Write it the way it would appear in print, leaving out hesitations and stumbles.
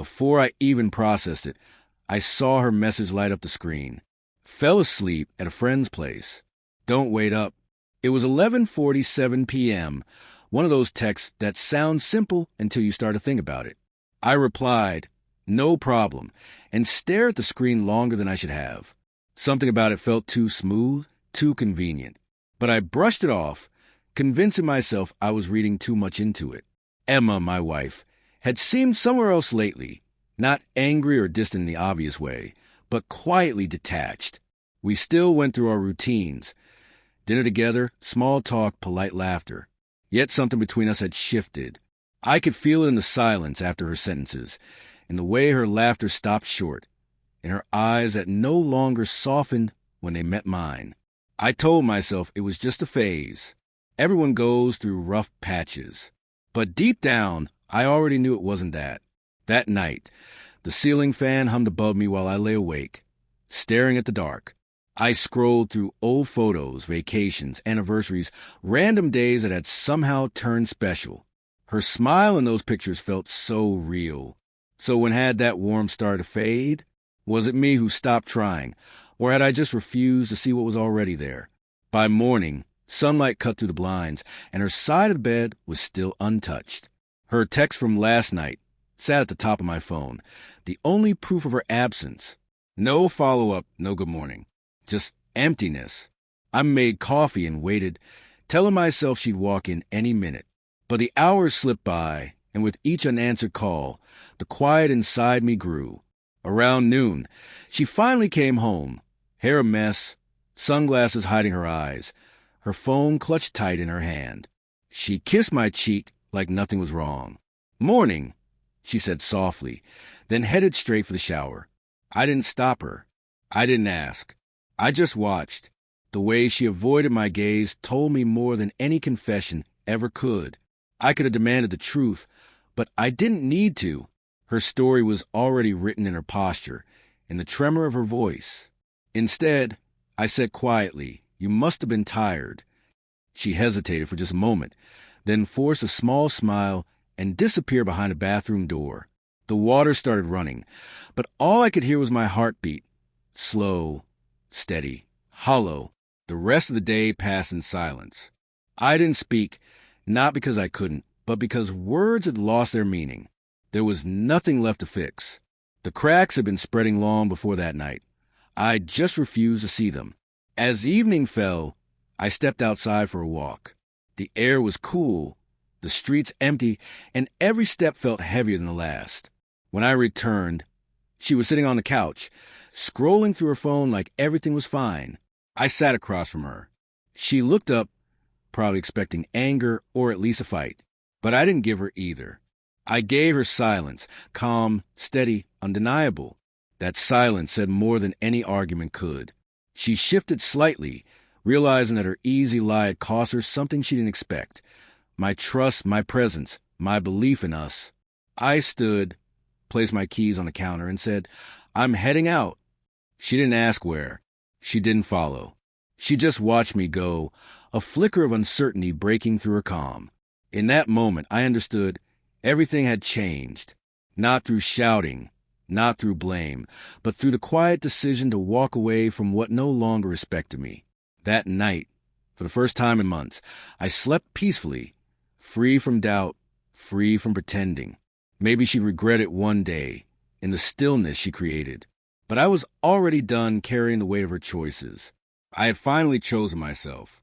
Before I even processed it, I saw her message light up the screen. Fell asleep at a friend's place. Don't wait up. It was 11:47 p.m., one of those texts that sound simple until you start to think about it. I replied, "No problem," and stared at the screen longer than I should have. Something about it felt too smooth, too convenient. But I brushed it off, convincing myself I was reading too much into it. Emma, my wife, had seemed somewhere else lately, not angry or distant in the obvious way, but quietly detached. We still went through our routines. Dinner together, small talk, polite laughter. Yet something between us had shifted. I could feel it in the silence after her sentences, in the way her laughter stopped short, in her eyes that no longer softened when they met mine. I told myself it was just a phase. Everyone goes through rough patches. But deep down, I already knew it wasn't that. That night, the ceiling fan hummed above me while I lay awake, staring at the dark. I scrolled through old photos, vacations, anniversaries, random days that had somehow turned special. Her smile in those pictures felt so real. So when had that warmth started to fade? Was it me who stopped trying, or had I just refused to see what was already there? By morning, sunlight cut through the blinds, and her side of the bed was still untouched. Her text from last night sat at the top of my phone, the only proof of her absence. No follow-up, no good morning. Just emptiness. I made coffee and waited, telling myself she'd walk in any minute. But the hours slipped by, and with each unanswered call, the quiet inside me grew. Around noon, she finally came home, hair a mess, sunglasses hiding her eyes, her phone clutched tight in her hand. She kissed my cheek like nothing was wrong. "Morning," she said softly, then headed straight for the shower. I didn't stop her. I didn't ask. I just watched. The way she avoided my gaze told me more than any confession ever could. I could have demanded the truth, but I didn't need to. Her story was already written in her posture, in the tremor of her voice. Instead, I said quietly, "You must have been tired." She hesitated for just a moment, then forced a small smile and disappeared behind a bathroom door. The water started running, but all I could hear was my heartbeat. Slow, steady, hollow. The rest of the day passed in silence. I didn't speak, not because I couldn't, but because words had lost their meaning. There was nothing left to fix. The cracks had been spreading long before that night. I just refused to see them. As evening fell, I stepped outside for a walk. The air was cool, the streets empty, and every step felt heavier than the last. When I returned, she was sitting on the couch, scrolling through her phone like everything was fine. I sat across from her. She looked up, probably expecting anger or at least a fight. But I didn't give her either. I gave her silence, calm, steady, undeniable. That silence said more than any argument could. She shifted slightly, realizing that her easy lie had cost her something she didn't expect. My trust, my presence, my belief in us. I stood, placed my keys on the counter, and said, "I'm heading out." She didn't ask where. She didn't follow. She just watched me go, a flicker of uncertainty breaking through her calm. In that moment, I understood everything had changed. Not through shouting, not through blame, but through the quiet decision to walk away from what no longer respected me. That night, for the first time in months, I slept peacefully, free from doubt, free from pretending. Maybe she'd regret it one day, in the stillness she created. But I was already done carrying the weight of her choices. I had finally chosen myself.